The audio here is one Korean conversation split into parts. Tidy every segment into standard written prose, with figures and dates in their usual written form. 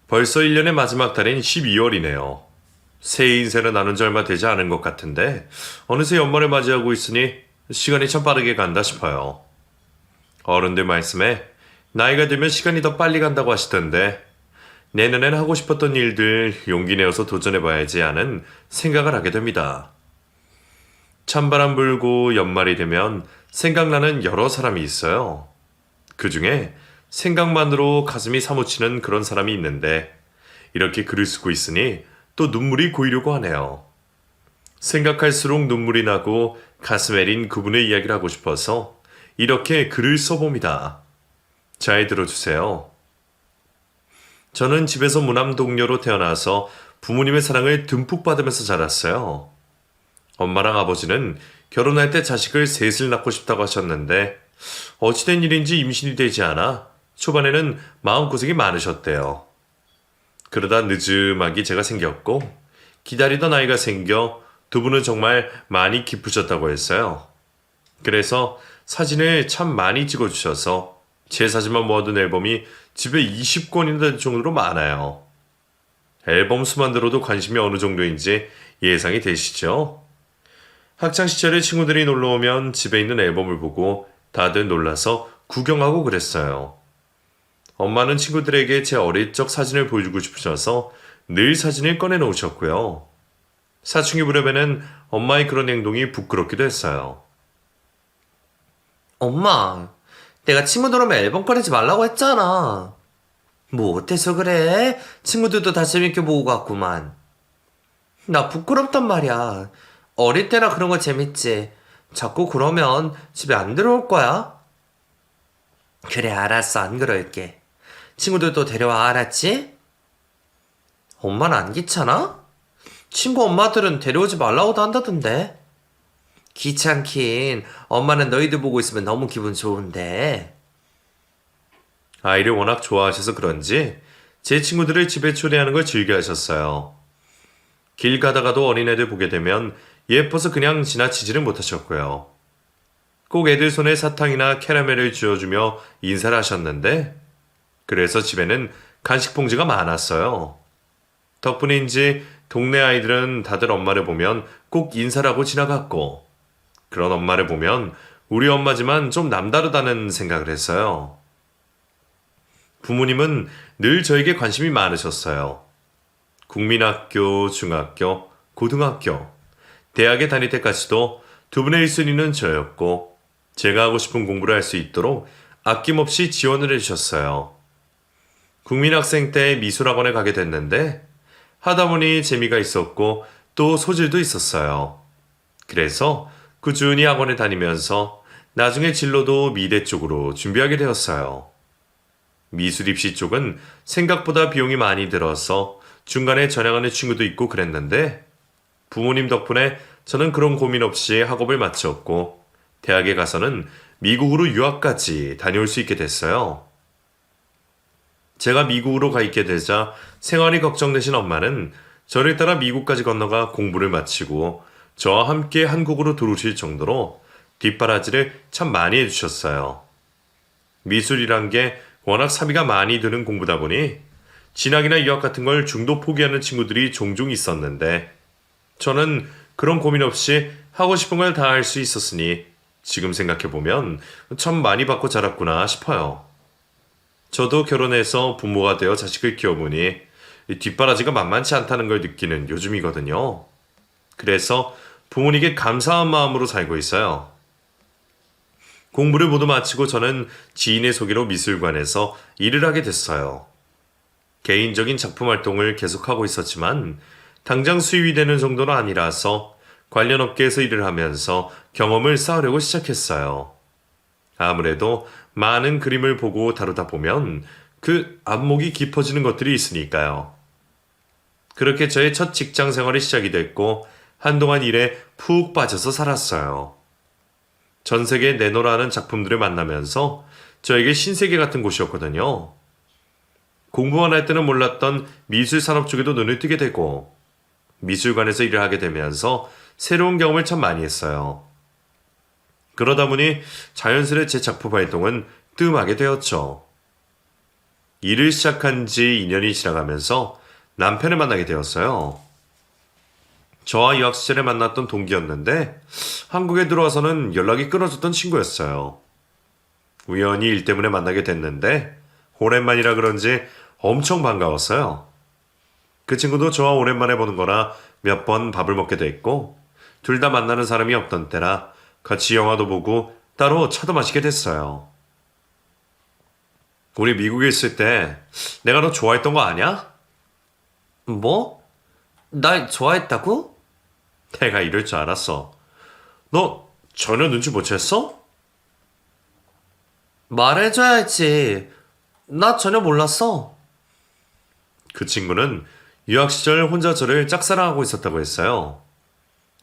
벌써 1년의 마지막 달인 12월이네요. 새해 인사를 나눈 지 얼마 되지 않은 것 같은데 어느새 연말을 맞이하고 있으니 시간이 참 빠르게 간다 싶어요. 어른들 말씀에 나이가 들면 시간이 더 빨리 간다고 하시던데 내년엔 하고 싶었던 일들 용기 내어서 도전해봐야지 하는 생각을 하게 됩니다. 찬바람 불고 연말이 되면 생각나는 여러 사람이 있어요. 그 중에 생각만으로 가슴이 사무치는 그런 사람이 있는데 이렇게 글을 쓰고 있으니 또 눈물이 고이려고 하네요. 생각할수록 눈물이 나고 가슴 애린 그분의 이야기를 하고 싶어서 이렇게 글을 써봅니다. 잘 들어주세요. 저는 집에서 무남동녀로 태어나서 부모님의 사랑을 듬뿍 받으면서 자랐어요. 엄마랑 아버지는 결혼할 때 자식을 셋을 낳고 싶다고 하셨는데 어찌된 일인지 임신이 되지 않아 초반에는 마음고생이 많으셨대요. 그러다 늦음하게 제가 생겼고 기다리던 아이가 생겨 두 분은 정말 많이 기쁘셨다고 했어요. 그래서 사진을 참 많이 찍어주셔서 제 사진만 모아둔 앨범이 집에 20권이나 될 정도로 많아요. 앨범 수만 들어도 관심이 어느 정도인지 예상이 되시죠? 학창시절에 친구들이 놀러오면 집에 있는 앨범을 보고 다들 놀라서 구경하고 그랬어요. 엄마는 친구들에게 제 어릴 적 사진을 보여주고 싶으셔서 늘 사진을 꺼내놓으셨고요. 사춘기 무렵에는 엄마의 그런 행동이 부끄럽기도 했어요. 엄마, 내가 친구들 오면 앨범 꺼내지 말라고 했잖아. 뭐 어때서 그래? 친구들도 다 재밌게 보고 갔구만. 나 부끄럽단 말이야. 어릴 때나 그런 거 재밌지. 자꾸 그러면 집에 안 들어올 거야? 그래, 알았어. 안 그럴게. 친구들도 데려와, 알았지? 엄마는 안 귀찮아? 친구 엄마들은 데려오지 말라고도 한다던데. 귀찮긴. 엄마는 너희들 보고 있으면 너무 기분 좋은데. 아이를 워낙 좋아하셔서 그런지 제 친구들을 집에 초대하는 걸 즐겨 하셨어요. 길 가다가도 어린애들 보게 되면 예뻐서 그냥 지나치지를 못하셨고요. 꼭 애들 손에 사탕이나 캐러멜을 쥐어주며 인사를 하셨는데 그래서 집에는 간식 봉지가 많았어요. 덕분인지 동네 아이들은 다들 엄마를 보면 꼭 인사를 하고 지나갔고 그런 엄마를 보면 우리 엄마지만 좀 남다르다는 생각을 했어요. 부모님은 늘 저에게 관심이 많으셨어요. 국민학교, 중학교, 고등학교, 대학에 다닐 때까지도 두 분의 1순위는 저였고 제가 하고 싶은 공부를 할 수 있도록 아낌없이 지원을 해주셨어요. 국민학생 때 미술학원에 가게 됐는데 하다 보니 재미가 있었고 또 소질도 있었어요. 그래서 꾸준히 학원에 다니면서 나중에 진로도 미대 쪽으로 준비하게 되었어요. 미술 입시 쪽은 생각보다 비용이 많이 들어서 중간에 전향하는 친구도 있고 그랬는데 부모님 덕분에 저는 그런 고민 없이 학업을 마쳤고 대학에 가서는 미국으로 유학까지 다녀올 수 있게 됐어요. 제가 미국으로 가 있게 되자 생활이 걱정되신 엄마는 저를 따라 미국까지 건너가 공부를 마치고 저와 함께 한국으로 들어오실 정도로 뒷바라지를 참 많이 해주셨어요. 미술이란 게 워낙 사비가 많이 드는 공부다 보니 진학이나 유학 같은 걸 중도 포기하는 친구들이 종종 있었는데 저는 그런 고민 없이 하고 싶은 걸 다 할 수 있었으니 지금 생각해보면 참 많이 받고 자랐구나 싶어요. 저도 결혼해서 부모가 되어 자식을 키워보니 뒷바라지가 만만치 않다는 걸 느끼는 요즘이거든요. 그래서 부모님께 감사한 마음으로 살고 있어요. 공부를 모두 마치고 저는 지인의 소개로 미술관에서 일을 하게 됐어요. 개인적인 작품 활동을 계속하고 있었지만 당장 수입이 되는 정도는 아니라서 관련 업계에서 일을 하면서 경험을 쌓으려고 시작했어요. 아무래도 많은 그림을 보고 다루다 보면 그 안목이 깊어지는 것들이 있으니까요. 그렇게 저의 첫 직장 생활이 시작이 됐고 한동안 일에 푹 빠져서 살았어요. 전 세계에 내놓으라는 작품들을 만나면서 저에게 신세계 같은 곳이었거든요. 공부만 할 때는 몰랐던 미술 산업 쪽에도 눈을 뜨게 되고 미술관에서 일을 하게 되면서 새로운 경험을 참 많이 했어요. 그러다 보니 자연스레 제 작품 활동은 뜸하게 되었죠. 일을 시작한 지 2년이 지나가면서 남편을 만나게 되었어요. 저와 유학 시절에 만났던 동기였는데 한국에 들어와서는 연락이 끊어졌던 친구였어요. 우연히 일 때문에 만나게 됐는데 오랜만이라 그런지 엄청 반가웠어요. 그 친구도 저와 오랜만에 보는 거라 몇 번 밥을 먹게 됐고 둘 다 만나는 사람이 없던 때라 같이 영화도 보고 따로 차도 마시게 됐어요. 우리 미국에 있을 때 내가 너 좋아했던 거 아냐? 뭐? 날 좋아했다고? 내가 이럴 줄 알았어. 너 전혀 눈치 못 챘어? 말해줘야지. 나 전혀 몰랐어. 그 친구는 유학 시절 혼자 저를 짝사랑하고 있었다고 했어요.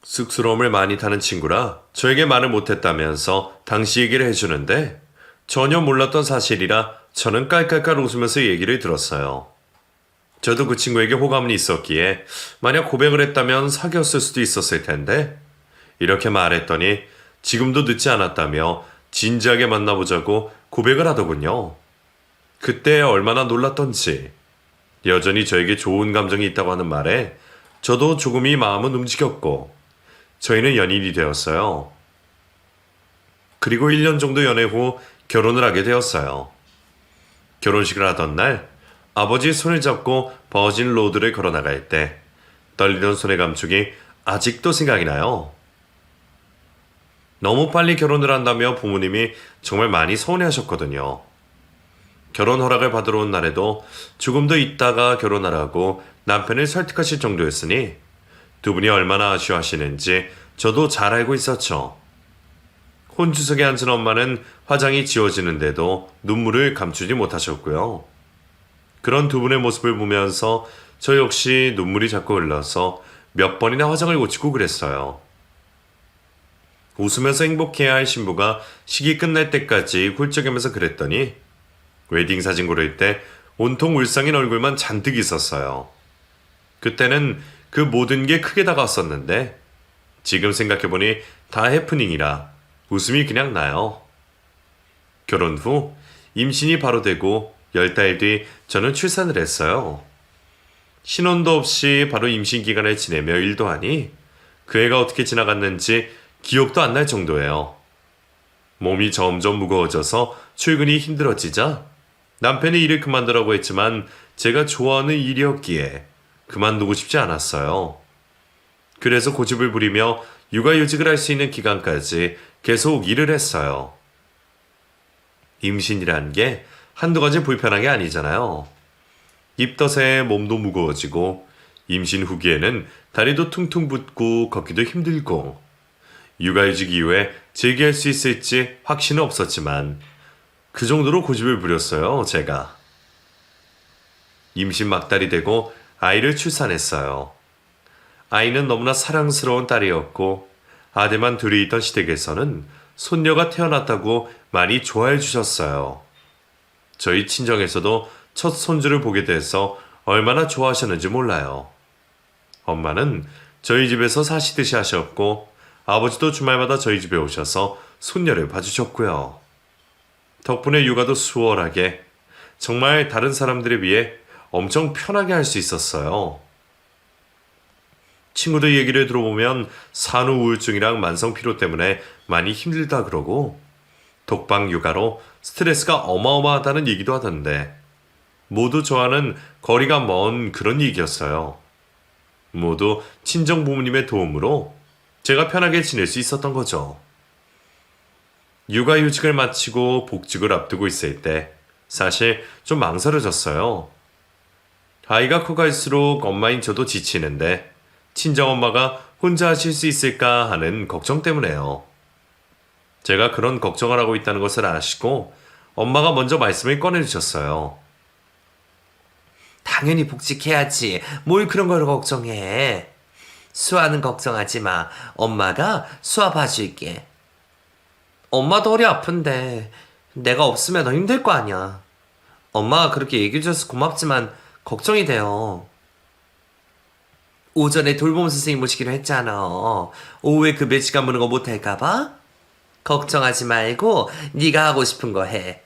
쑥스러움을 많이 타는 친구라 저에게 말을 못했다면서 당시 얘기를 해주는데 전혀 몰랐던 사실이라 저는 깔깔깔 웃으면서 얘기를 들었어요. 저도 그 친구에게 호감이 있었기에 만약 고백을 했다면 사귀었을 수도 있었을 텐데 이렇게 말했더니 지금도 늦지 않았다며 진지하게 만나보자고 고백을 하더군요. 그때 얼마나 놀랐던지 여전히 저에게 좋은 감정이 있다고 하는 말에 저도 조금이 마음은 움직였고 저희는 연인이 되었어요. 그리고 1년 정도 연애 후 결혼을 하게 되었어요. 결혼식을 하던 날 아버지의 손을 잡고 버진 로드를 걸어 나갈 때 떨리던 손의 감촉이 아직도 생각이 나요. 너무 빨리 결혼을 한다며 부모님이 정말 많이 서운해하셨거든요. 결혼 허락을 받으러 온 날에도 조금 더 있다가 결혼하라고 남편을 설득하실 정도였으니 두 분이 얼마나 아쉬워하시는지 저도 잘 알고 있었죠. 혼주석에 앉은 엄마는 화장이 지워지는데도 눈물을 감추지 못하셨고요. 그런 두 분의 모습을 보면서 저 역시 눈물이 자꾸 흘러서 몇 번이나 화장을 고치고 그랬어요. 웃으면서 행복해야 할 신부가 식이 끝날 때까지 훌쩍이면서 그랬더니 웨딩 사진 고를 때 온통 울상인 얼굴만 잔뜩 있었어요. 그때는 그 모든 게 크게 다가왔었는데 지금 생각해보니 다 해프닝이라 웃음이 그냥 나요. 결혼 후 임신이 바로 되고 10달 뒤 저는 출산을 했어요. 신혼도 없이 바로 임신 기간을 지내며 일도 하니 그 해가 어떻게 지나갔는지 기억도 안 날 정도예요. 몸이 점점 무거워져서 출근이 힘들어지자 남편이 일을 그만두라고 했지만 제가 좋아하는 일이었기에 그만두고 싶지 않았어요. 그래서 고집을 부리며 육아휴직을 할 수 있는 기간까지 계속 일을 했어요. 임신이란 게 한두 가지 불편한 게 아니잖아요. 입덧에 몸도 무거워지고 임신 후기에는 다리도 퉁퉁 붓고 걷기도 힘들고 육아휴직 이후에 재기할 수 있을지 확신은 없었지만 그 정도로 고집을 부렸어요, 제가. 임신 막달이 되고 아이를 출산했어요. 아이는 너무나 사랑스러운 딸이었고 아들만 둘이 있던 시댁에서는 손녀가 태어났다고 많이 좋아해 주셨어요. 저희 친정에서도 첫 손주를 보게 돼서 얼마나 좋아하셨는지 몰라요. 엄마는 저희 집에서 사시듯이 하셨고 아버지도 주말마다 저희 집에 오셔서 손녀를 봐주셨고요. 덕분에 육아도 수월하게 정말 다른 사람들에 비해 엄청 편하게 할 수 있었어요. 친구들 얘기를 들어보면 산후 우울증이랑 만성 피로 때문에 많이 힘들다 그러고 독방 육아로 스트레스가 어마어마하다는 얘기도 하던데 모두 저와는 거리가 먼 그런 얘기였어요. 모두 친정 부모님의 도움으로 제가 편하게 지낼 수 있었던 거죠. 육아휴직을 마치고 복직을 앞두고 있을 때 사실 좀 망설여졌어요. 아이가 커갈수록 엄마인 저도 지치는데 친정엄마가 혼자 하실 수 있을까 하는 걱정 때문에요. 제가 그런 걱정을 하고 있다는 것을 아시고 엄마가 먼저 말씀을 꺼내주셨어요. 당연히 복직해야지. 뭘 그런 걸 걱정해. 수아는 걱정하지 마. 엄마가 수아 봐줄게. 엄마도 허리 아픈데 내가 없으면 더 힘들 거 아니야. 엄마가 그렇게 얘기해줘서 고맙지만 걱정이 돼요. 오전에 돌봄 선생님 모시기로 했잖아. 오후에 그 매치가 무는 거 못할까봐? 걱정하지 말고 네가 하고 싶은 거 해.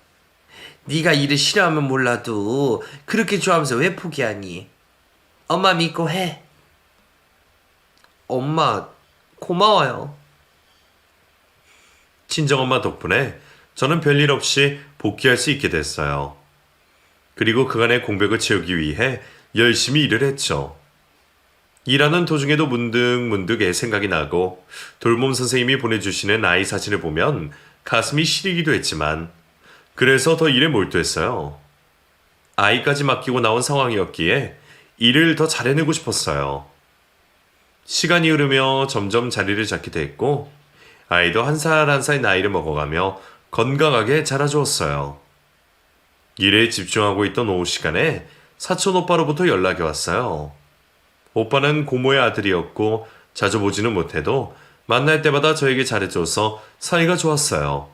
네가 일을 싫어하면 몰라도 그렇게 좋아하면서 왜 포기하니? 엄마 믿고 해. 엄마, 고마워요. 친정엄마 덕분에 저는 별일 없이 복귀할 수 있게 됐어요. 그리고 그간의 공백을 채우기 위해 열심히 일을 했죠. 일하는 도중에도 문득 애 생각이 나고 돌봄 선생님이 보내주시는 아이 사진을 보면 가슴이 시리기도 했지만 그래서 더 일에 몰두했어요. 아이까지 맡기고 나온 상황이었기에 일을 더 잘해내고 싶었어요. 시간이 흐르며 점점 자리를 잡게 됐고 아이도 한 살 한 살 나이를 먹어가며 건강하게 자라주었어요. 일에 집중하고 있던 오후 시간에 사촌 오빠로부터 연락이 왔어요. 오빠는 고모의 아들이었고 자주 보지는 못해도 만날 때마다 저에게 잘해줘서 사이가 좋았어요.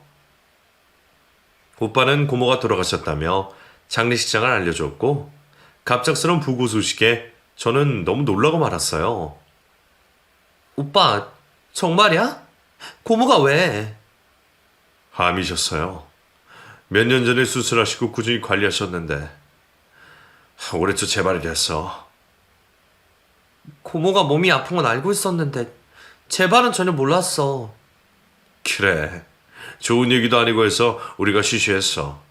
오빠는 고모가 돌아가셨다며 장례식장을 알려줬고 갑작스런 부고 소식에 저는 너무 놀라고 말았어요. 오빠, 정말이야? 고모가 왜? 암이셨어요. 몇 년 전에 수술하시고 꾸준히 관리하셨는데 올해 초 재발이 됐어. 고모가 몸이 아픈 건 알고 있었는데 재발은 전혀 몰랐어. 그래. 좋은 얘기도 아니고 해서 우리가 쉬쉬했어.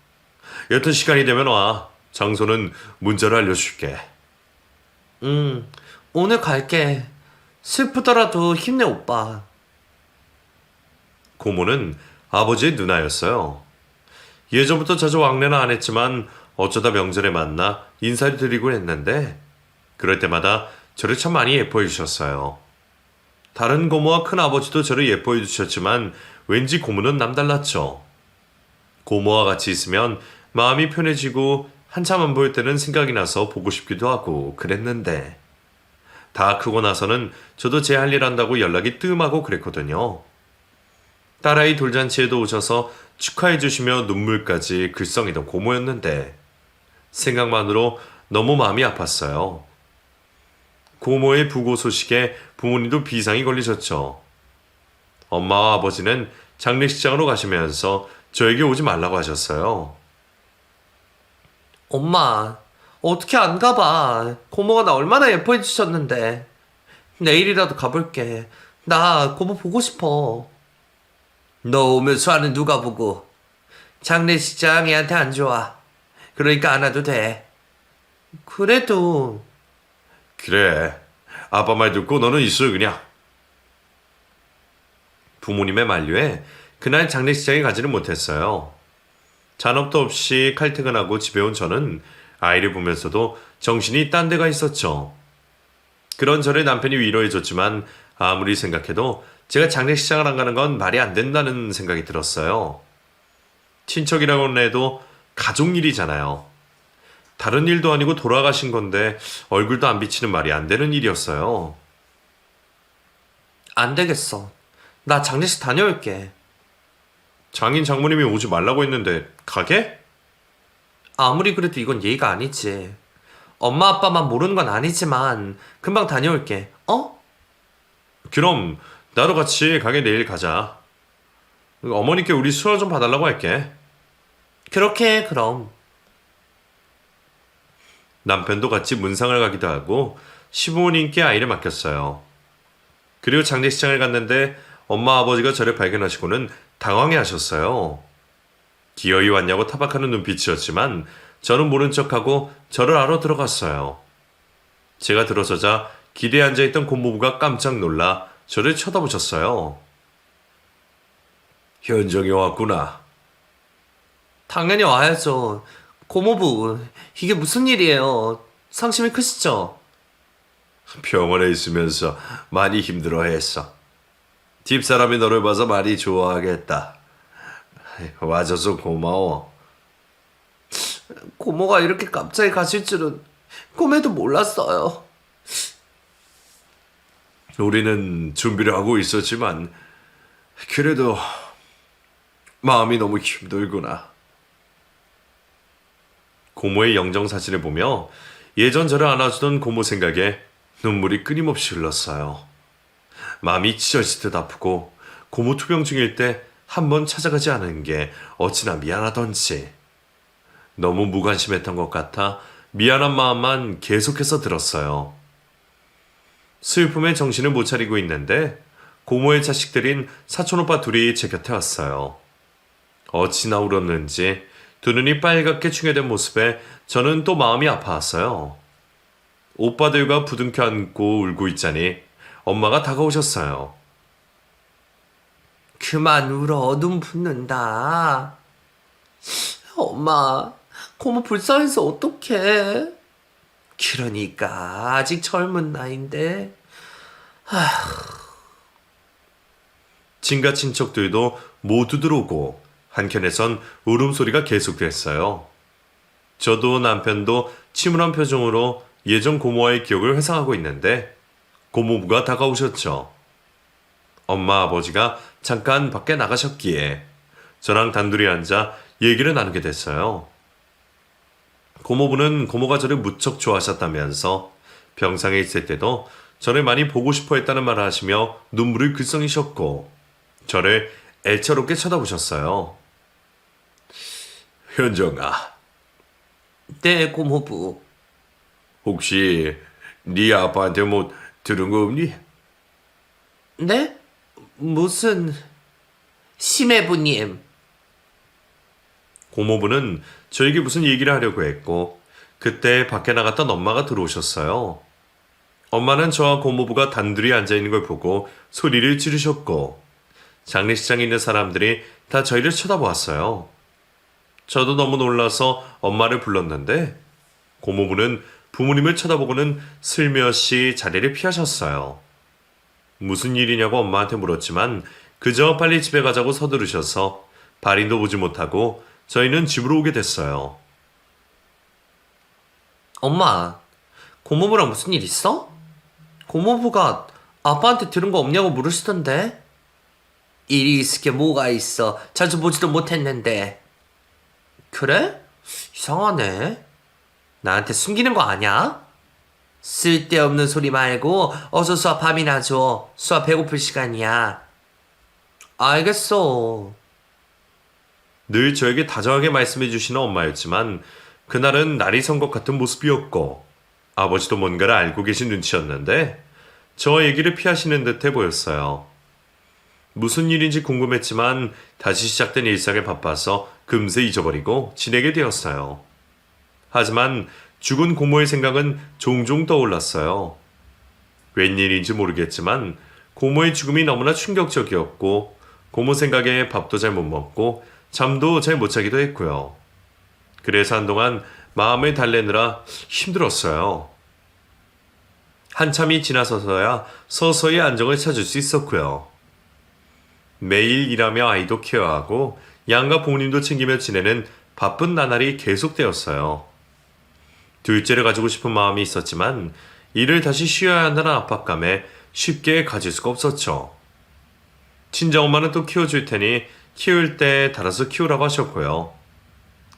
여튼 시간이 되면 와. 장소는 문자로 알려줄게. 오늘 갈게. 슬프더라도 힘내, 오빠. 고모는 아버지의 누나였어요. 예전부터 자주 왕래는 안 했지만 어쩌다 명절에 만나 인사를 드리곤 했는데 그럴 때마다 저를 참 많이 예뻐해 주셨어요. 다른 고모와 큰아버지도 저를 예뻐해 주셨지만 왠지 고모는 남달랐죠. 고모와 같이 있으면 마음이 편해지고 한참 안 보일 때는 생각이 나서 보고 싶기도 하고 그랬는데 다 크고 나서는 저도 제 할 일 한다고 연락이 뜸하고 그랬거든요. 딸아이 돌잔치에도 오셔서 축하해 주시며 눈물까지 글썽이던 고모였는데 생각만으로 너무 마음이 아팠어요. 고모의 부고 소식에 부모님도 비상이 걸리셨죠. 엄마와 아버지는 장례식장으로 가시면서 저에게 오지 말라고 하셨어요. 엄마, 어떻게 안 가봐. 고모가 나 얼마나 예뻐해 주셨는데. 내일이라도 가볼게. 나 고모 보고 싶어. 너 오면서 하는 누가 보고. 장례식장 애한테 안 좋아. 그러니까 안 와도 돼. 그래도 그래. 아빠 말 듣고 너는 있어 그냥. 부모님의 만류에 그날 장례식장에 가지는 못했어요. 잔업도 없이 칼퇴근하고 집에 온 저는 아이를 보면서도 정신이 딴 데가 있었죠. 그런 저를 남편이 위로해줬지만 아무리 생각해도 제가 장례식장을 안 가는 건 말이 안 된다는 생각이 들었어요. 친척이라고는 해도 가족 일이잖아요. 다른 일도 아니고 돌아가신 건데 얼굴도 안 비치는 말이 안 되는 일이었어요. 안 되겠어. 나 장례식 다녀올게. 장인 장모님이 오지 말라고 했는데 가게? 아무리 그래도 이건 예의가 아니지. 엄마 아빠만 모르는 건 아니지만 금방 다녀올게. 어? 그럼 나도 같이 가게 내일 가자. 어머니께 우리 수화 좀 봐달라고 할게. 그렇게 해, 그럼. 남편도 같이 문상을 가기도 하고 시부모님께 아이를 맡겼어요. 그리고 장례식장을 갔는데 엄마 아버지가 저를 발견하시고는 당황해 하셨어요. 기어이 왔냐고 타박하는 눈빛이었지만 저는 모른 척하고 저를 알아 들어갔어요. 제가 들어서자 기대에 앉아있던 고모부가 깜짝 놀라 저를 쳐다보셨어요. 현정이 왔구나. 당연히 와야죠. 고모부, 이게 무슨 일이에요? 상심이 크시죠? 병원에 있으면서 많이 힘들어했어. 집사람이 너를 봐서 많이 좋아하겠다. 와줘서 고마워. 고모가 이렇게 갑자기 가실 줄은 꿈에도 몰랐어요. 우리는 준비를 하고 있었지만 그래도 마음이 너무 힘들구나. 고모의 영정사진을 보며 예전 저를 안아주던 고모 생각에 눈물이 끊임없이 흘렀어요. 마음이 찢어지듯 아프고 고모 투병 중일 때 한 번 찾아가지 않은 게 어찌나 미안하던지. 너무 무관심했던 것 같아 미안한 마음만 계속해서 들었어요. 슬픔에 정신을 못 차리고 있는데 고모의 자식들인 사촌오빠 둘이 제 곁에 왔어요. 어찌나 울었는지 두 눈이 빨갛게 충혈된 모습에 저는 또 마음이 아파왔어요. 오빠들과 부둥켜 안고 울고 있자니 엄마가 다가오셨어요. 그만 울어. 눈 붓는다. 엄마, 고모 불쌍해서 어떡해. 그러니까 아직 젊은 나이인데. 친가 친척들도 모두 들어오고 한켠에선 울음소리가 계속됐어요. 저도 남편도 침울한 표정으로 예전 고모와의 기억을 회상하고 있는데 고모부가 다가오셨죠. 엄마 아버지가 잠깐 밖에 나가셨기에 저랑 단둘이 앉아 얘기를 나누게 됐어요. 고모부는 고모가 저를 무척 좋아하셨다면서 병상에 있을 때도 저를 많이 보고 싶어 했다는 말을 하시며 눈물을 글썽이셨고 저를 애처롭게 쳐다보셨어요. 현정아, 네, 고모부. 혹시 네 아빠한테 뭐 들은 거 없니? 네? 무슨... 심해부님. 고모부는 저에게 무슨 얘기를 하려고 했고 그때 밖에 나갔던 엄마가 들어오셨어요. 엄마는 저와 고모부가 단둘이 앉아있는 걸 보고 소리를 지르셨고 장례식장에 있는 사람들이 다 저희를 쳐다보았어요. 저도 너무 놀라서 엄마를 불렀는데 고모부는 부모님을 쳐다보고는 슬며시 자리를 피하셨어요. 무슨 일이냐고 엄마한테 물었지만 그저 빨리 집에 가자고 서두르셔서 발인도 보지 못하고 저희는 집으로 오게 됐어요. 엄마, 고모부랑 무슨 일 있어? 고모부가 아빠한테 들은 거 없냐고 물으시던데. 일이 있을 게 뭐가 있어. 자주 보지도 못했는데. 그래? 이상하네. 나한테 숨기는 거 아냐? 쓸데없는 소리 말고 어서 수아 밥이나 줘. 수아 배고플 시간이야. 알겠어. 늘 저에게 다정하게 말씀해 주시는 엄마였지만 그날은 날이 선 것 같은 모습이었고 아버지도 뭔가를 알고 계신 눈치였는데 저 얘기를 피하시는 듯해 보였어요. 무슨 일인지 궁금했지만 다시 시작된 일상에 바빠서 금세 잊어버리고 지내게 되었어요. 하지만 죽은 고모의 생각은 종종 떠올랐어요. 웬일인지 모르겠지만 고모의 죽음이 너무나 충격적이었고 고모 생각에 밥도 잘 못 먹고 잠도 잘 못 자기도 했고요. 그래서 한동안 마음을 달래느라 힘들었어요. 한참이 지나서서야 서서히 안정을 찾을 수 있었고요. 매일 일하며 아이도 케어하고 양가 부모님도 챙기며 지내는 바쁜 나날이 계속되었어요. 둘째를 가지고 싶은 마음이 있었지만 일을 다시 쉬어야 한다는 압박감에 쉽게 가질 수가 없었죠. 친정엄마는 또 키워줄 테니 키울 때 달아서 키우라고 하셨고요.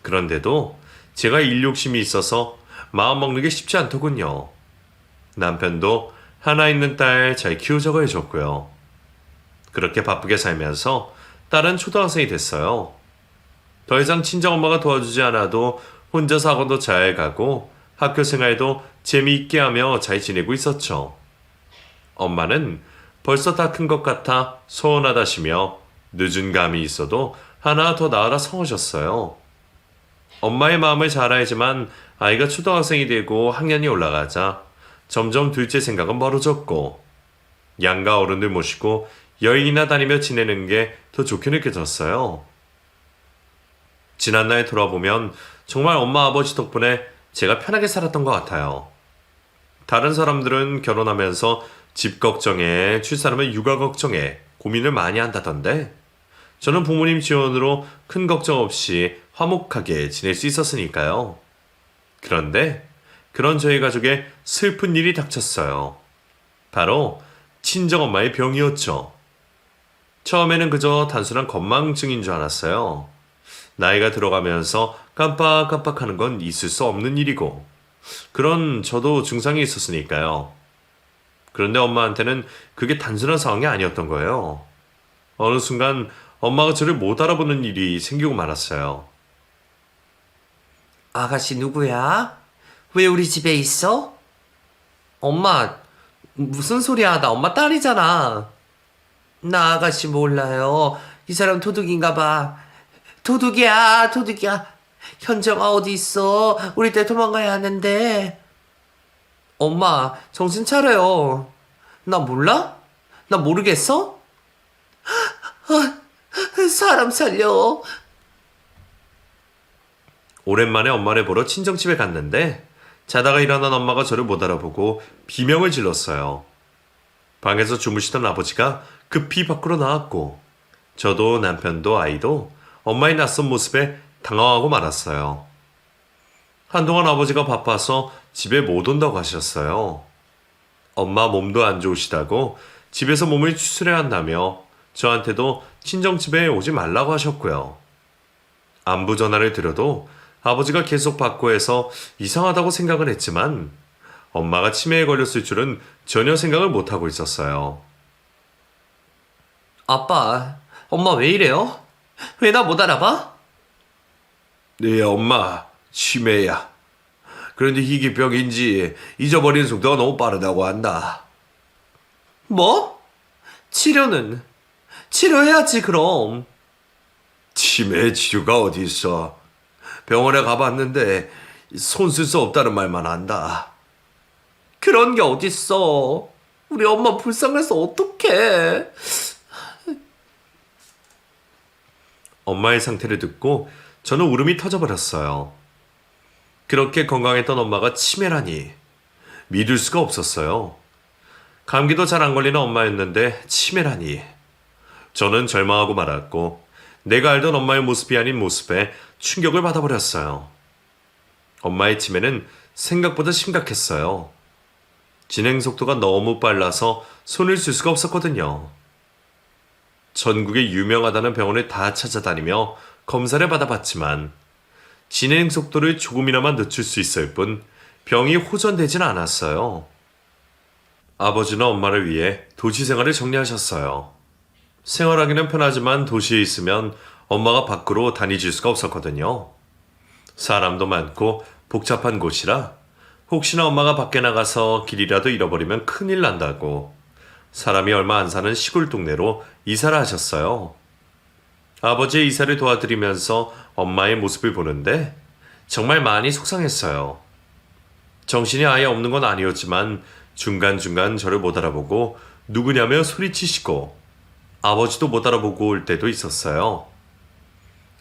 그런데도 제가 일 욕심이 있어서 마음 먹는 게 쉽지 않더군요. 남편도 하나 있는 딸 잘 키우자고 해줬고요. 그렇게 바쁘게 살면서 딸은 초등학생이 됐어요. 더 이상 친정엄마가 도와주지 않아도 혼자서 학원도 잘 가고 학교 생활도 재미있게 하며 잘 지내고 있었죠. 엄마는 벌써 다 큰 것 같아 서운하다시며 늦은 감이 있어도 하나 더 낳아라 성하셨어요. 엄마의 마음을 잘 알지만 아이가 초등학생이 되고 학년이 올라가자 점점 둘째 생각은 멀어졌고 양가 어른들 모시고 여행이나 다니며 지내는 게 더 좋게 느껴졌어요. 지난날 돌아보면 정말 엄마 아버지 덕분에 제가 편하게 살았던 것 같아요. 다른 사람들은 결혼하면서 집 걱정에 출산하면 육아 걱정에 고민을 많이 한다던데 저는 부모님 지원으로 큰 걱정 없이 화목하게 지낼 수 있었으니까요. 그런데 그런 저희 가족에 슬픈 일이 닥쳤어요. 바로 친정엄마의 병이었죠. 처음에는 그저 단순한 건망증인 줄 알았어요. 나이가 들어가면서 깜빡깜빡하는 건 있을 수 없는 일이고 그런 저도 증상이 있었으니까요. 그런데 엄마한테는 그게 단순한 상황이 아니었던 거예요. 어느 순간 엄마가 저를 못 알아보는 일이 생기고 말았어요. 아가씨 누구야? 왜 우리 집에 있어? 엄마, 무슨 소리야? 나 엄마 딸이잖아. 나 아가씨 몰라요. 이 사람 도둑인가 봐. 도둑이야, 도둑이야. 현정아 어디 있어? 우리 때 도망가야 하는데. 엄마, 정신 차려요. 나 몰라? 나 모르겠어? 사람 살려. 오랜만에 엄마를 보러 친정집에 갔는데 자다가 일어난 엄마가 저를 못 알아보고 비명을 질렀어요. 방에서 주무시던 아버지가 급히 밖으로 나왔고 저도 남편도 아이도 엄마의 낯선 모습에 당황하고 말았어요. 한동안 아버지가 바빠서 집에 못 온다고 하셨어요. 엄마 몸도 안 좋으시다고 집에서 몸을 추스려야 한다며 저한테도 친정집에 오지 말라고 하셨고요. 안부 전화를 드려도 아버지가 계속 받고 해서 이상하다고 생각을 했지만 엄마가 치매에 걸렸을 줄은 전혀 생각을 못하고 있었어요. 아빠, 엄마 왜 이래요? 왜 나 못 알아봐? 네 엄마 치매야. 그런데 이게 병인지 잊어버리는 속도가 너무 빠르다고 한다. 뭐? 치료는? 치료해야지, 그럼. 치매 치료가 어디 있어? 병원에 가봤는데 손 쓸 수 없다는 말만 한다. 그런 게 어딨어. 우리 엄마 불쌍해서 어떡해. 엄마의 상태를 듣고 저는 울음이 터져버렸어요. 그렇게 건강했던 엄마가 치매라니 믿을 수가 없었어요. 감기도 잘 안 걸리는 엄마였는데 치매라니. 저는 절망하고 말았고 내가 알던 엄마의 모습이 아닌 모습에 충격을 받아버렸어요. 엄마의 치매는 생각보다 심각했어요. 진행 속도가 너무 빨라서 손을 쓸 수가 없었거든요. 전국에 유명하다는 병원을 다 찾아다니며 검사를 받아봤지만 진행 속도를 조금이나마 늦출 수 있을 뿐 병이 호전되진 않았어요. 아버지는 엄마를 위해 도시 생활을 정리하셨어요. 생활하기는 편하지만 도시에 있으면 엄마가 밖으로 다니질 수가 없었거든요. 사람도 많고 복잡한 곳이라 혹시나 엄마가 밖에 나가서 길이라도 잃어버리면 큰일 난다고 사람이 얼마 안 사는 시골 동네로 이사를 하셨어요. 아버지의 이사를 도와드리면서 엄마의 모습을 보는데 정말 많이 속상했어요. 정신이 아예 없는 건 아니었지만 중간중간 저를 못 알아보고 누구냐며 소리치시고 아버지도 못 알아보고 올 때도 있었어요.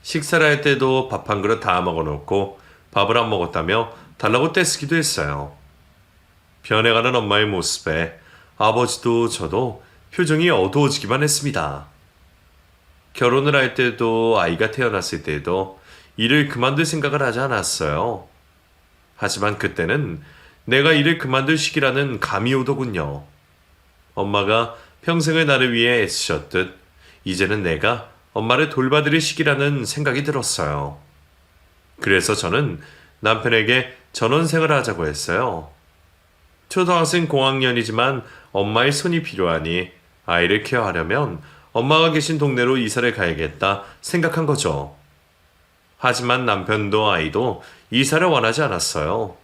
식사를 할 때도 밥 한 그릇 다 먹어놓고 밥을 안 먹었다며 달라고 떼쓰기도 했어요. 변해가는 엄마의 모습에 아버지도 저도 표정이 어두워지기만 했습니다. 결혼을 할 때도 아이가 태어났을 때도 일을 그만둘 생각을 하지 않았어요. 하지만 그때는 내가 일을 그만둘 시기라는 감이 오더군요. 엄마가 평생을 나를 위해 애쓰셨듯 이제는 내가 엄마를 돌봐드릴 시기라는 생각이 들었어요. 그래서 저는 남편에게 전원생을 하자고 했어요. 초등학생 고학년이지만 엄마의 손이 필요하니 아이를 케어하려면 엄마가 계신 동네로 이사를 가야겠다 생각한 거죠. 하지만 남편도 아이도 이사를 원하지 않았어요.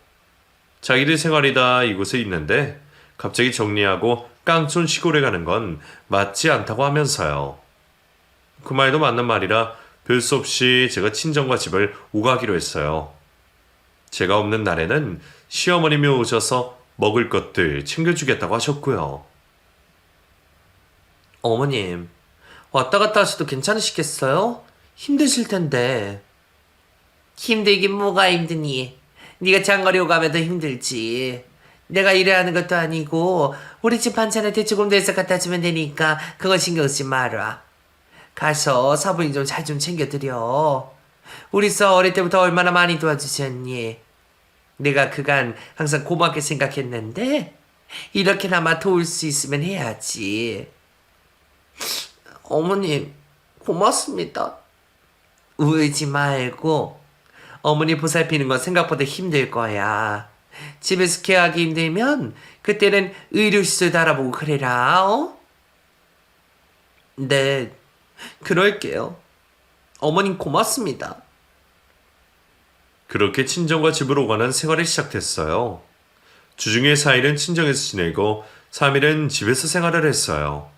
자기들 생활이다 이곳에 있는데 갑자기 정리하고 깡촌 시골에 가는 건 맞지 않다고 하면서요. 그 말도 맞는 말이라 별 수 없이 제가 친정과 집을 오가기로 했어요. 제가 없는 날에는 시어머님이 오셔서 먹을 것들 챙겨주겠다고 하셨고요. 어머님, 왔다 갔다 하셔도 괜찮으시겠어요? 힘드실 텐데. 힘들긴 뭐가 힘드니? 네가 장거리 오가면 더 힘들지. 내가 일해야 하는 것도 아니고 우리 집 반찬을 대충 데서 갖다 주면 되니까 그거 신경 쓰지 마라. 가서 사부인 좀 잘 좀 챙겨드려. 우리 써 어릴 때부터 얼마나 많이 도와주셨니? 내가 그간 항상 고맙게 생각했는데 이렇게나마 도울 수 있으면 해야지. 어머님, 고맙습니다. 울지 말고 어머니 보살피는 건 생각보다 힘들 거야. 집에서 케어하기 힘들면 그때는 의료시설도 알아보고 그래라. 어? 네, 그럴게요. 어머님 고맙습니다. 그렇게 친정과 집으로 오가는 생활이 시작됐어요. 주중에 4일은 친정에서 지내고 3일은 집에서 생활을 했어요.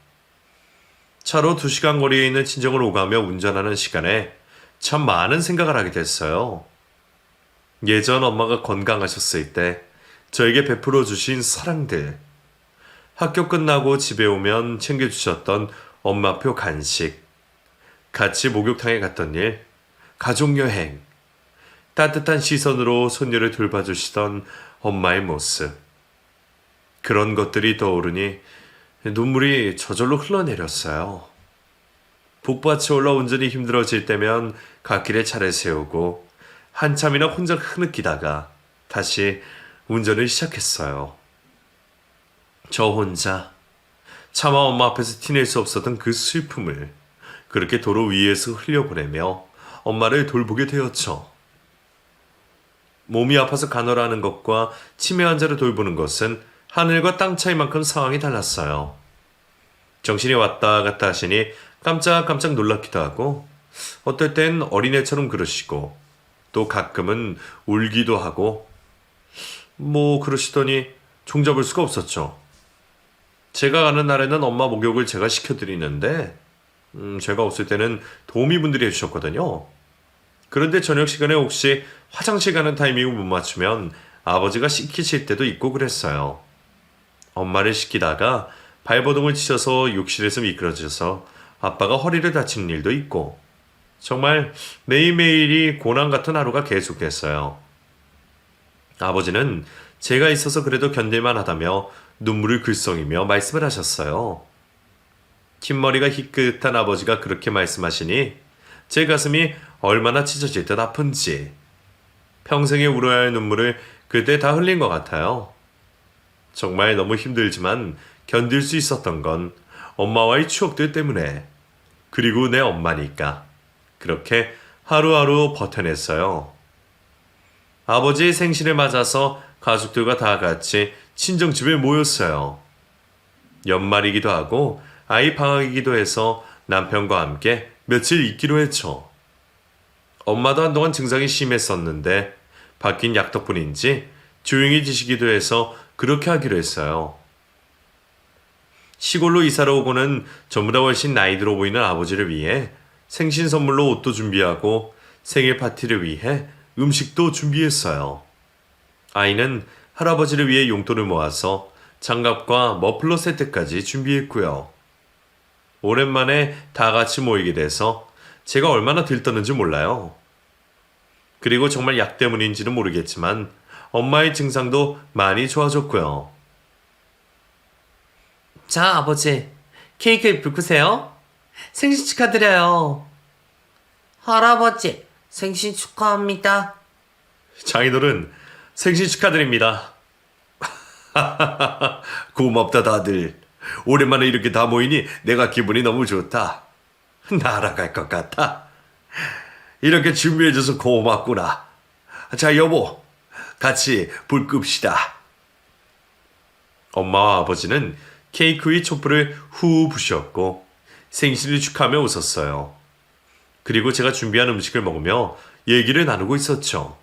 차로 2시간 거리에 있는 친정을 오가며 운전하는 시간에 참 많은 생각을 하게 됐어요. 예전 엄마가 건강하셨을 때 저에게 베풀어 주신 사랑들, 학교 끝나고 집에 오면 챙겨주셨던 엄마표 간식, 같이 목욕탕에 갔던 일, 가족여행, 따뜻한 시선으로 손녀를 돌봐주시던 엄마의 모습. 그런 것들이 떠오르니 눈물이 저절로 흘러내렸어요. 복받쳐 올라 운전이 힘들어질 때면 갓길에 차를 세우고 한참이나 혼자 흐느끼다가 다시 운전을 시작했어요. 저 혼자 차마 엄마 앞에서 티낼 수 없었던 그 슬픔을 그렇게 도로 위에서 흘려보내며 엄마를 돌보게 되었죠. 몸이 아파서 간호를 하는 것과 치매 환자를 돌보는 것은 하늘과 땅 차이만큼 상황이 달랐어요. 정신이 왔다 갔다 하시니 깜짝깜짝 놀랍기도 하고 어떨 땐 어린애처럼 그러시고 또 가끔은 울기도 하고 그러시더니 종잡을 수가 없었죠. 제가 가는 날에는 엄마 목욕을 제가 시켜드리는데 제가 없을 때는 도우미분들이 해주셨거든요. 그런데 저녁 시간에 혹시 화장실 가는 타이밍을 못 맞추면 아버지가 씻기실 때도 있고 그랬어요. 엄마를 씻기다가 발버둥을 치셔서 욕실에서 미끄러져서 아빠가 허리를 다치는 일도 있고 정말 매일매일이 고난 같은 하루가 계속됐어요. 아버지는 제가 있어서 그래도 견딜만 하다며 눈물을 글썽이며 말씀을 하셨어요. 흰머리가 희끗한 아버지가 그렇게 말씀하시니 제 가슴이 얼마나 찢어질 듯 아픈지 평생에 울어야 할 눈물을 그때 다 흘린 것 같아요. 정말 너무 힘들지만 견딜 수 있었던 건 엄마와의 추억들 때문에 그리고 내 엄마니까 그렇게 하루하루 버텨냈어요. 아버지의 생신을 맞아서 가족들과 다 같이 친정집에 모였어요. 연말이기도 하고 아이 방학이기도 해서 남편과 함께 며칠 있기로 했죠. 엄마도 한동안 증상이 심했었는데 바뀐 약 덕분인지 조용해지시기도 해서 그렇게 하기로 했어요. 시골로 이사를 오고는 전보다 훨씬 나이 들어 보이는 아버지를 위해 생신 선물로 옷도 준비하고 생일 파티를 위해 음식도 준비했어요. 아이는 할아버지를 위해 용돈을 모아서 장갑과 머플러 세트까지 준비했고요. 오랜만에 다 같이 모이게 돼서 제가 얼마나 들떴는지 몰라요. 그리고 정말 약 때문인지는 모르겠지만 엄마의 증상도 많이 좋아졌고요. 자, 아버지, 케이크 불 끄세요. 생신 축하드려요. 할아버지, 생신 축하합니다. 장인어른 생신 축하드립니다. 고맙다 다들. 오랜만에 이렇게 다 모이니 내가 기분이 너무 좋다. 날아갈 것 같아. 이렇게 준비해줘서 고맙구나. 자 여보, 같이 불 끕시다. 엄마와 아버지는 케이크 위 촛불을 후 부셨고 생신을 축하하며 웃었어요. 그리고 제가 준비한 음식을 먹으며 얘기를 나누고 있었죠.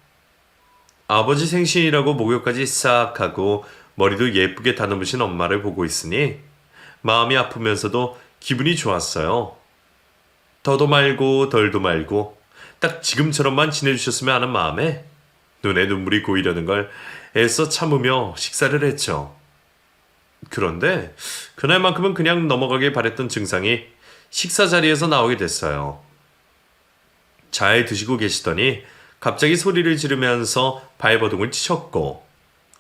아버지 생신이라고 목욕까지 싹 하고 머리도 예쁘게 다듬으신 엄마를 보고 있으니 마음이 아프면서도 기분이 좋았어요. 더도 말고 덜도 말고 딱 지금처럼만 지내주셨으면 하는 마음에 눈에 눈물이 고이려는 걸 애써 참으며 식사를 했죠. 그런데 그날만큼은 그냥 넘어가길 바랬던 증상이 식사 자리에서 나오게 됐어요. 잘 드시고 계시더니 갑자기 소리를 지르면서 발버둥을 치셨고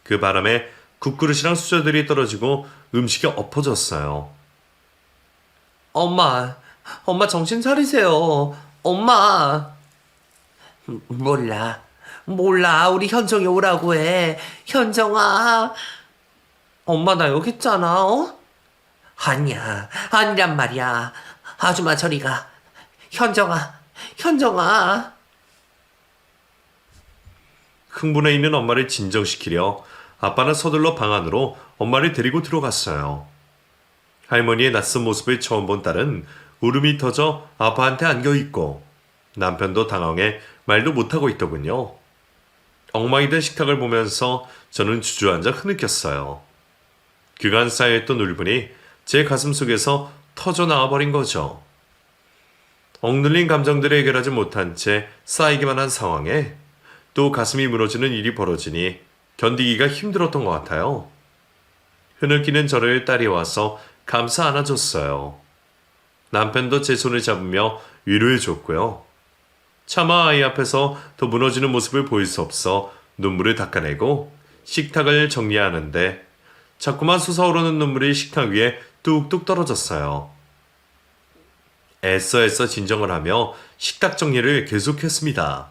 그 바람에 국그릇이랑 수저들이 떨어지고 음식이 엎어졌어요. 엄마 정신 차리세요. 엄마. 몰라. 우리 현정이 오라고 해. 현정아. 엄마 나 여기 있잖아, 어? 아니란 말이야. 아줌마 저리 가. 현정아. 흥분해 있는 엄마를 진정시키려 아빠는 서둘러 방 안으로 엄마를 데리고 들어갔어요. 할머니의 낯선 모습을 처음 본 딸은 울음이 터져 아빠한테 안겨있고 남편도 당황해 말도 못하고 있더군요. 엉망이 된 식탁을 보면서 저는 주저앉아 흐느꼈어요. 그간 쌓여있던 울분이 제 가슴 속에서 터져나와 버린 거죠. 억눌린 감정들을 해결하지 못한 채 쌓이기만 한 상황에 또 가슴이 무너지는 일이 벌어지니 견디기가 힘들었던 것 같아요. 흐느끼는 저를 딸이 와서 감싸 안아줬어요. 남편도 제 손을 잡으며 위로해줬고요. 차마 아이 앞에서 더 무너지는 모습을 보일 수 없어 눈물을 닦아내고 식탁을 정리하는데 자꾸만 솟아오르는 눈물이 식탁 위에 뚝뚝 떨어졌어요. 애써 진정을 하며 식탁 정리를 계속했습니다.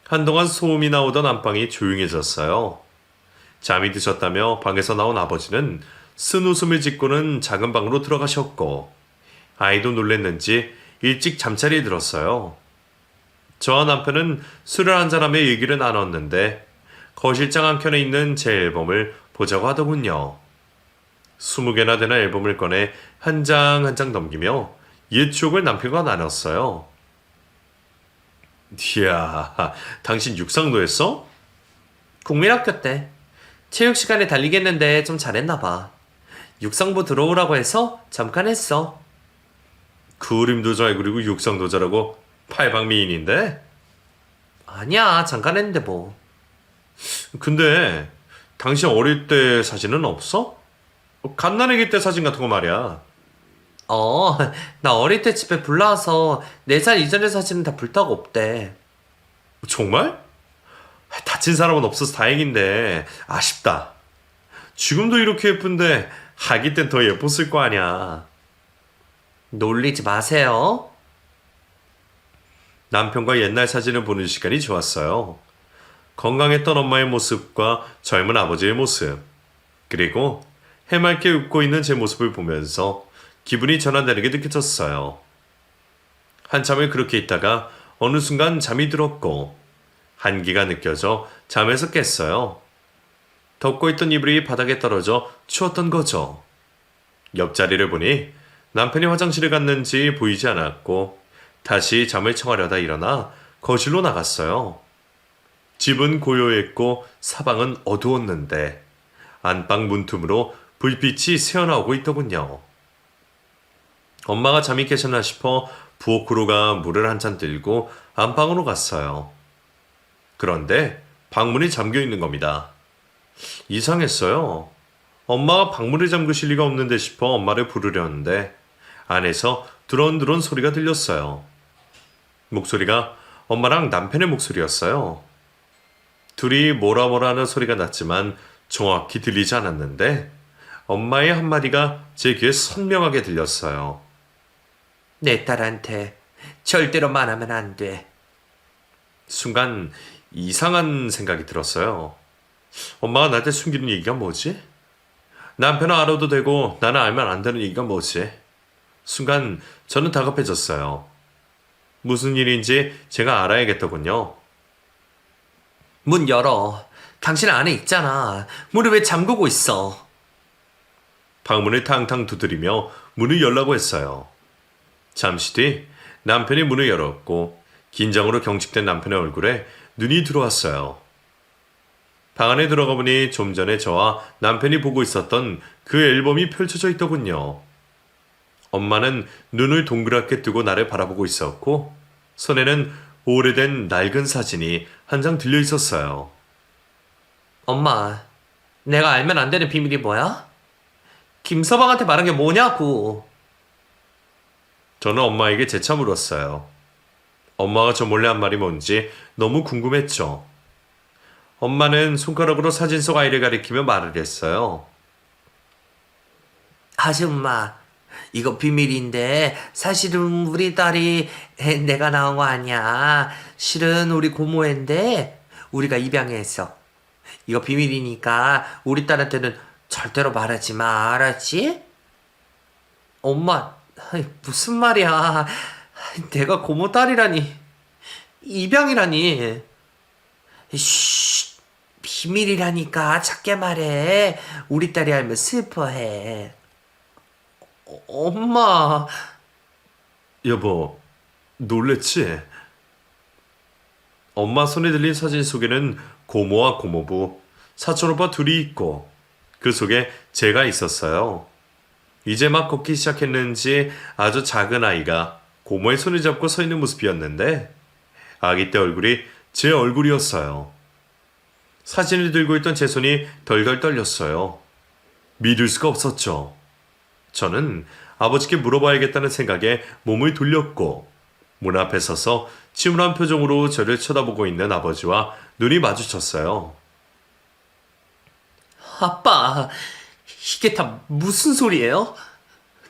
한동안 소음이 나오던 안방이 조용해졌어요. 잠이 드셨다며 방에서 나온 아버지는 쓴 웃음을 짓고는 작은 방으로 들어가셨고 아이도 놀랬는지 일찍 잠자리에 들었어요. 저와 남편은 술을 한잔하며 얘기를 나눴는데 거실장 한켠에 있는 제 앨범을 보자고 하더군요. 20개나 되는 앨범을 꺼내 한 장 한 장 넘기며 옛 추억을 남편과 나눴어요. 이야, 당신 육상도 했어? 국민학교 때 체육 시간에 달리기 했는데 좀 잘했나 봐. 육상부 들어오라고 해서 잠깐 했어. 그림도 잘 그리고 육상도 잘하고 팔방미인인데? 아니야, 잠깐 했는데 뭐. 근데 당신 어릴 때 사진은 없어? 갓난아기 때 사진 같은 거 말이야. 나 어릴 때 집에 불 나와서 4살 이전의 사진은 다 불타고 없대. 정말? 다친 사람은 없어서 다행인데 아쉽다. 지금도 이렇게 예쁜데 아기 땐 더 예뻤을 거 아니야. 놀리지 마세요. 남편과 옛날 사진을 보는 시간이 좋았어요. 건강했던 엄마의 모습과 젊은 아버지의 모습, 그리고 해맑게 웃고 있는 제 모습을 보면서 기분이 전환되게 느껴졌어요. 한참을 그렇게 있다가 어느 순간 잠이 들었고 한기가 느껴져 잠에서 깼어요. 덮고 있던 이불이 바닥에 떨어져 추웠던 거죠. 옆자리를 보니 남편이 화장실에 갔는지 보이지 않았고 다시 잠을 청하려다 일어나 거실로 나갔어요. 집은 고요했고 사방은 어두웠는데 안방 문틈으로 불빛이 새어나오고 있더군요. 엄마가 잠이 깨셨나 싶어 부엌으로 물을 한 잔 들고 안방으로 갔어요. 그런데 방문이 잠겨 있는 겁니다. 이상했어요. 엄마가 방문을 잠그실 리가 없는데 싶어 엄마를 부르려는데 안에서 드런드런 소리가 들렸어요. 목소리가 엄마랑 남편의 목소리였어요. 둘이 뭐라 하는 소리가 났지만 정확히 들리지 않았는데 엄마의 한마디가 제 귀에 선명하게 들렸어요. 내 딸한테 절대로 말하면 안 돼. 순간 이상한 생각이 들었어요. 엄마가 나한테 숨기는 얘기가 뭐지? 남편은 알아도 되고 나는 알면 안 되는 얘기가 뭐지? 순간 저는 다급해졌어요. 무슨 일인지 제가 알아야겠더군요. 문 열어. 당신 안에 있잖아. 문을 왜 잠그고 있어? 방문을 탕탕 두드리며 문을 열라고 했어요. 잠시 뒤 남편이 문을 열었고 긴장으로 경직된 남편의 얼굴에 눈이 들어왔어요. 방 안에 들어가 보니 좀 전에 저와 남편이 보고 있었던 그 앨범이 펼쳐져 있더군요. 엄마는 눈을 동그랗게 뜨고 나를 바라보고 있었고 손에는 오래된 낡은 사진이 한 장 들려 있었어요. 엄마, 내가 알면 안 되는 비밀이 뭐야? 김서방한테 말한 게 뭐냐고. 저는 엄마에게 재차 물었어요. 엄마가 저 몰래 한 말이 뭔지 너무 궁금했죠. 엄마는 손가락으로 사진 속 아이를 가리키며 말을 했어요. 아줌마, 이거 비밀인데 사실은 우리 딸이 내가 낳은 거 아니야. 실은 우리 고모인데 우리가 입양했어. 이거 비밀이니까 우리 딸한테는 절대로 말하지 마. 알았지? 엄마, 무슨 말이야. 내가 고모 딸이라니. 입양이라니. 쉿, 비밀이라니까 작게 말해. 우리 딸이 알면 슬퍼해. 엄마. 여보, 놀랬지? 엄마 손에 들린 사진 속에는 고모와 고모부, 사촌오빠 둘이 있고 그 속에 제가 있었어요. 이제 막 걷기 시작했는지 아주 작은 아이가 고모의 손을 잡고 서 있는 모습이었는데 아기 때 얼굴이 제 얼굴이었어요. 사진을 들고 있던 제 손이 덜덜 떨렸어요. 믿을 수가 없었죠. 저는 아버지께 물어봐야겠다는 생각에 몸을 돌렸고 문 앞에 서서 침울한 표정으로 저를 쳐다보고 있는 아버지와 눈이 마주쳤어요. 아빠, 이게 다 무슨 소리예요?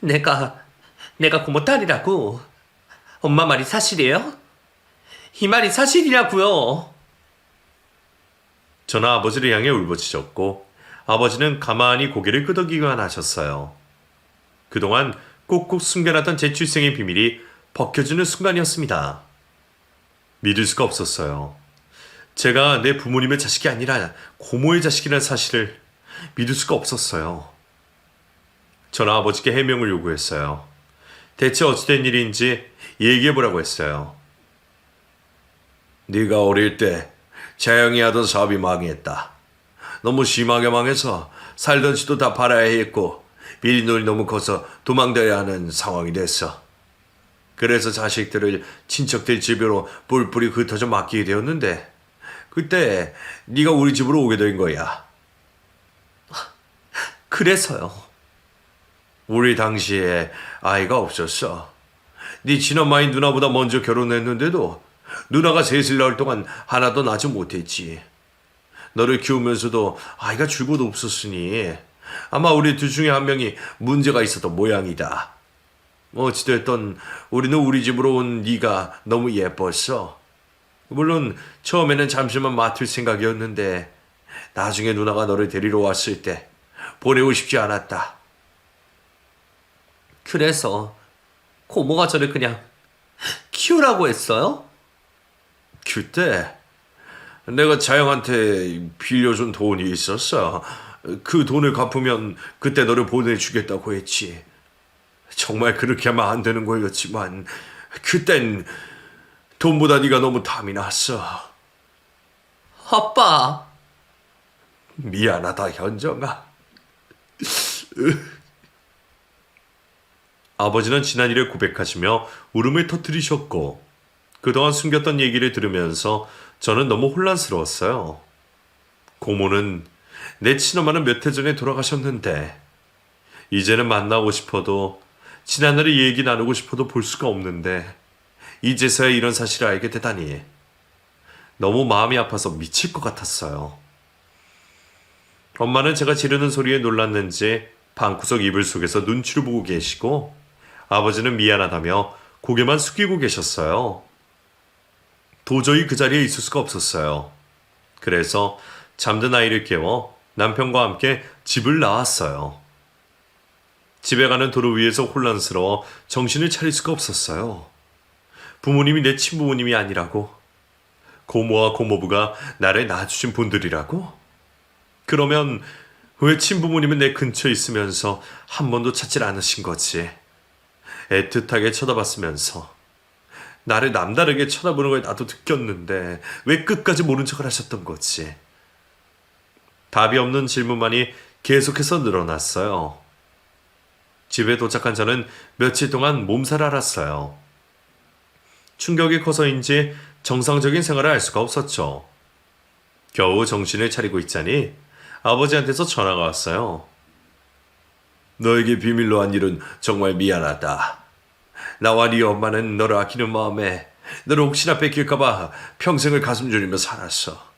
내가 고모 딸이라고. 엄마 말이 사실이에요? 이 말이 사실이라고요. 저는 아버지를 향해 울부짖었고 아버지는 가만히 고개를 끄덕이기만 하셨어요. 그동안 꼭꼭 숨겨놨던 제 출생의 비밀이 벗겨지는 순간이었습니다. 믿을 수가 없었어요. 제가 내 부모님의 자식이 아니라 고모의 자식이라는 사실을 믿을 수가 없었어요. 저는 아버지께 해명을 요구했어요. 대체 어찌된 일인지 얘기해보라고 했어요. 네가 어릴 때 자영이 하던 사업이 망했다. 너무 심하게 망해서 살던 집도 다 팔아야 했고 빚돈이 너무 커서 도망다녀야 하는 상황이 됐어. 그래서 자식들을 친척들 집으로 뿔뿔이 흩어져 맡기게 되었는데 그때 네가 우리 집으로 오게 된 거야. 그래서요. 우리 당시에 아이가 없었어. 네 친엄마인 누나보다 먼저 결혼했는데도 누나가 셋을 낳을 동안 하나도 낳지 못했지. 너를 키우면서도 아이가 줄곧 없었으니 아마 우리 둘 중에 한 명이 문제가 있었던 모양이다. 어찌됐든 우리는 우리 집으로 온 네가 너무 예뻤어. 물론 처음에는 잠시만 맡을 생각이었는데 나중에 누나가 너를 데리러 왔을 때 보내고 싶지 않았다. 그래서 고모가 저를 그냥 키우라고 했어요? 그때 내가 자영한테 빌려준 돈이 있었어. 그 돈을 갚으면 그때 너를 보내주겠다고 했지. 정말 그렇게 하면 안 되는 거였지만 그땐 돈보다 네가 너무 탐이 났어. 아빠, 미안하다 현정아. 아버지는 지난 일을 고백하시며 울음을 터뜨리셨고 그동안 숨겼던 얘기를 들으면서 저는 너무 혼란스러웠어요. 고모는 내 친엄마는 몇 해 전에 돌아가셨는데 이제는 만나고 싶어도 지난날의 얘기 나누고 싶어도 볼 수가 없는데 이제서야 이런 사실을 알게 되다니 너무 마음이 아파서 미칠 것 같았어요. 엄마는 제가 지르는 소리에 놀랐는지 방구석 이불 속에서 눈치를 보고 계시고 아버지는 미안하다며 고개만 숙이고 계셨어요. 도저히 그 자리에 있을 수가 없었어요. 그래서 잠든 아이를 깨워 남편과 함께 집을 나왔어요. 집에 가는 도로 위에서 혼란스러워 정신을 차릴 수가 없었어요. 부모님이 내 친부모님이 아니라고? 고모와 고모부가 나를 낳아주신 분들이라고? 그러면 왜 친부모님은 내 근처에 있으면서 한 번도 찾질 않으신 거지? 애틋하게 쳐다봤으면서 나를 남다르게 쳐다보는 걸 나도 느꼈는데 왜 끝까지 모른 척을 하셨던 거지? 답이 없는 질문만이 계속해서 늘어났어요. 집에 도착한 저는 며칠 동안 몸살 앓았어요. 충격이 커서인지 정상적인 생활을 할 수가 없었죠. 겨우 정신을 차리고 있자니 아버지한테서 전화가 왔어요. 너에게 비밀로 한 일은 정말 미안하다. 나와 네 엄마는 너를 아끼는 마음에 너를 혹시나 뺏길까봐 평생을 가슴 졸이며 살았어.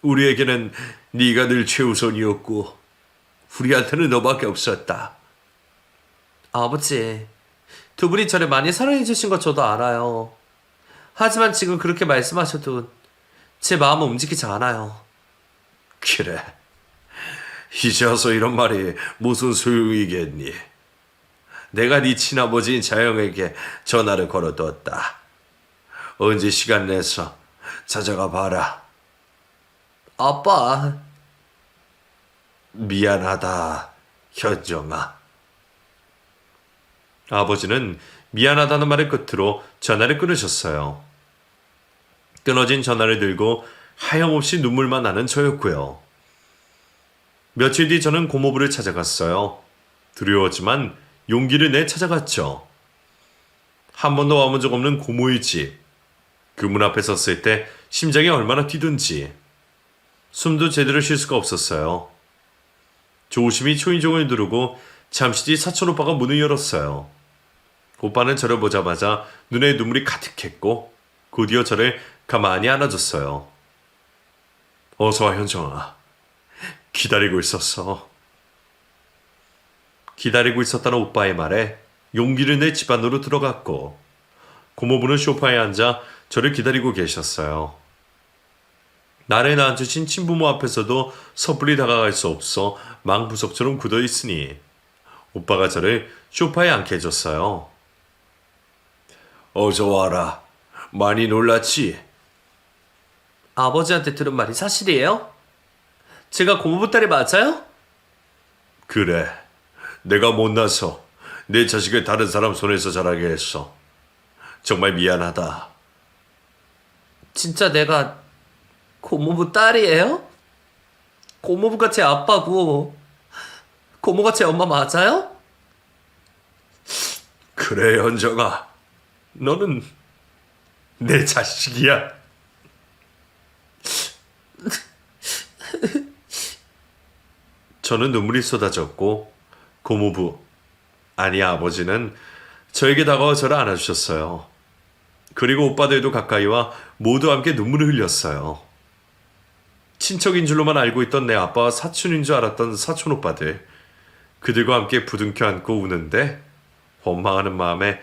우리에게는 네가 늘 최우선이었고 우리한테는 너밖에 없었다. 아버지, 두 분이 저를 많이 사랑해 주신 거 저도 알아요. 하지만 지금 그렇게 말씀하셔도 제 마음은 움직이지 않아요. 그래. 이제 와서 이런 말이 무슨 소용이겠니? 내가 네 친아버지인 자영에게 전화를 걸어뒀다. 언제 시간 내서 찾아가 봐라. 아빠, 미안하다, 현정아. 아버지는 미안하다는 말을 끝으로 전화를 끊으셨어요. 끊어진 전화를 들고 하염없이 눈물만 나는 저였고요. 며칠 뒤 저는 고모부를 찾아갔어요. 두려웠지만 용기를 내 찾아갔죠. 한 번도 와본 적 없는 고모의 집. 그 문 앞에 섰을 때 심장이 얼마나 뛰던지 숨도 제대로 쉴 수가 없었어요. 조심히 초인종을 누르고 잠시 뒤 사촌 오빠가 문을 열었어요. 오빠는 저를 보자마자 눈에 눈물이 가득했고 곧이어 저를 가만히 안아줬어요. 어서와 현정아. 기다리고 있었어. 기다리고 있었다는 오빠의 말에 용기를 내 집 안으로 들어갔고 고모부는 소파에 앉아 저를 기다리고 계셨어요. 나를 낳아주신 친부모 앞에서도 섣불리 다가갈 수 없어 망부석처럼 굳어 있으니 오빠가 저를 소파에 앉게 해줬어요. 어서 와라. 많이 놀랐지? 아버지한테 들은 말이 사실이에요? 제가 고모부 딸이 맞아요? 그래. 내가 못나서 내 자식을 다른 사람 손에서 자라게 했어. 정말 미안하다. 진짜 내가 고모부 딸이에요? 고모부가 제 아빠고 고모가 제 엄마 맞아요? 그래, 현정아. 너는 내 자식이야. 저는 눈물이 쏟아졌고 고모부, 아니 아버지는 저에게 다가와 저를 안아주셨어요. 그리고 오빠들도 가까이 와 모두 함께 눈물을 흘렸어요. 친척인 줄로만 알고 있던 내 아빠와 사촌인 줄 알았던 사촌 오빠들, 그들과 함께 부둥켜 안고 우는데 원망하는 마음에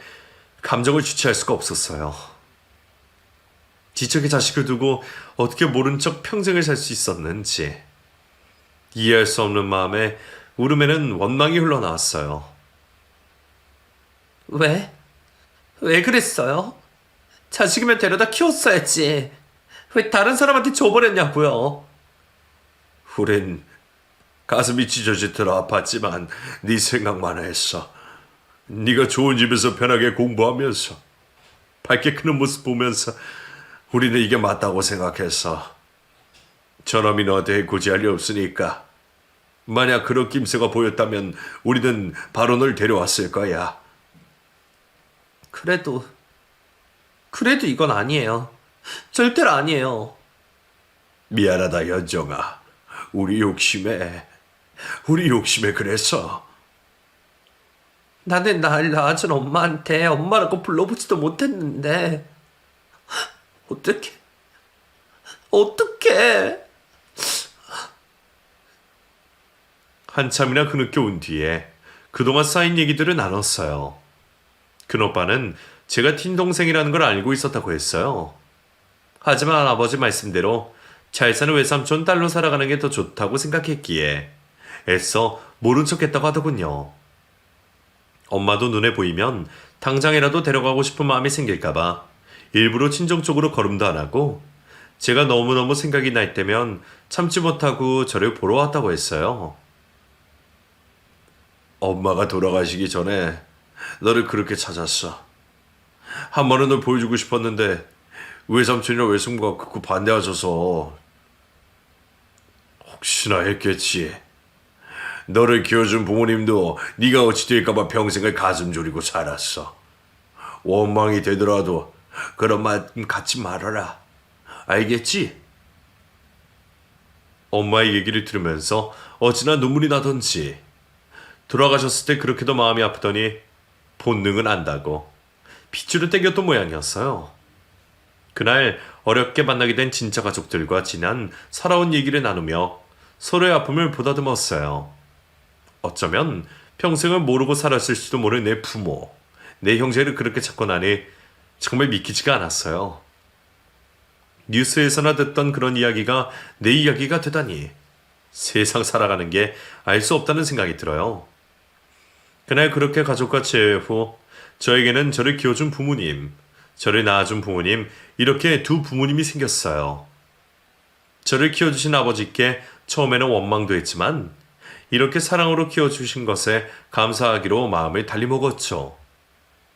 감정을 주체할 수가 없었어요. 지척의 자식을 두고 어떻게 모른 척 평생을 살 수 있었는지 이해할 수 없는 마음에 울음에는 원망이 흘러나왔어요. 왜? 왜 그랬어요? 자식이면 데려다 키웠어야지. 왜 다른 사람한테 줘버렸냐고요? 우린 가슴이 찢어지도록 아팠지만 네 생각만 했어. 네가 좋은 집에서 편하게 공부하면서 밝게 크는 모습 보면서 우리는 이게 맞다고 생각했어. 저놈이 너한테 고지할 리 없으니까. 만약 그런 낌새가 보였다면 우리는 바로 널 데려왔을 거야. 그래도 이건 아니에요. 절대로 아니에요. 미안하다 현정아. 우리 욕심에 그랬어. 나는 날 낳아준 엄마한테 엄마라고 불러보지도 못했는데 어떡해. 한참이나 그늦게 온 뒤에 그동안 쌓인 얘기들을 나눴어요. 큰오빠는 제가 친동생이라는 걸 알고 있었다고 했어요. 하지만 아버지 말씀대로 잘 사는 외삼촌 딸로 살아가는 게 더 좋다고 생각했기에 애써 모른 척했다고 하더군요. 엄마도 눈에 보이면 당장이라도 데려가고 싶은 마음이 생길까봐 일부러 친정 쪽으로 걸음도 안 하고 제가 너무너무 생각이 날 때면 참지 못하고 저를 보러 왔다고 했어요. 엄마가 돌아가시기 전에 너를 그렇게 찾았어. 한 번은 널 보여주고 싶었는데 외삼촌이랑 외숙모가 극구 반대하셔서 혹시나 했겠지. 너를 키워준 부모님도 네가 어찌 될까봐 평생을 가슴 졸이고 살았어. 원망이 되더라도 그런 말 갖지 말아라. 알겠지? 엄마의 얘기를 들으면서 어찌나 눈물이 나던지 돌아가셨을 때 그렇게도 마음이 아프더니 본능은 안다고 핏줄을 땡겼던 모양이었어요. 그날 어렵게 만나게 된 진짜 가족들과 지난 살아온 얘기를 나누며 서로의 아픔을 보다듬었어요. 어쩌면 평생을 모르고 살았을지도 모를 내 부모, 내 형제를 그렇게 찾고 나니 정말 믿기지가 않았어요. 뉴스에서나 듣던 그런 이야기가 내 이야기가 되다니 세상 살아가는 게 알 수 없다는 생각이 들어요. 그날 그렇게 가족과 재회 후 저에게는 저를 키워준 부모님, 저를 낳아준 부모님, 이렇게 두 부모님이 생겼어요. 저를 키워주신 아버지께 처음에는 원망도 했지만 이렇게 사랑으로 키워주신 것에 감사하기로 마음을 달리 먹었죠.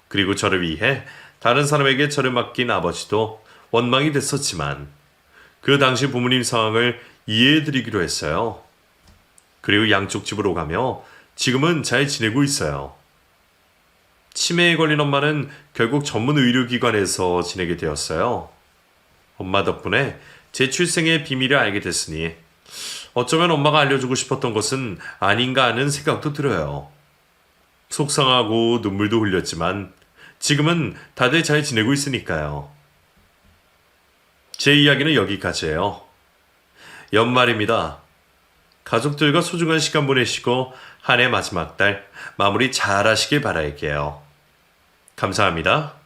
그리고 저를 위해 다른 사람에게 저를 맡긴 아버지도 원망이 됐었지만 그 당시 부모님 상황을 이해해드리기로 했어요. 그리고 양쪽 집으로 가며 지금은 잘 지내고 있어요. 치매에 걸린 엄마는 결국 전문 의료기관에서 지내게 되었어요. 엄마 덕분에 제 출생의 비밀을 알게 됐으니 어쩌면 엄마가 알려주고 싶었던 것은 아닌가 하는 생각도 들어요. 속상하고 눈물도 흘렸지만 지금은 다들 잘 지내고 있으니까요. 제 이야기는 여기까지예요. 연말입니다. 가족들과 소중한 시간 보내시고 한 해 마지막 달 마무리 잘 하시길 바랄게요. 감사합니다.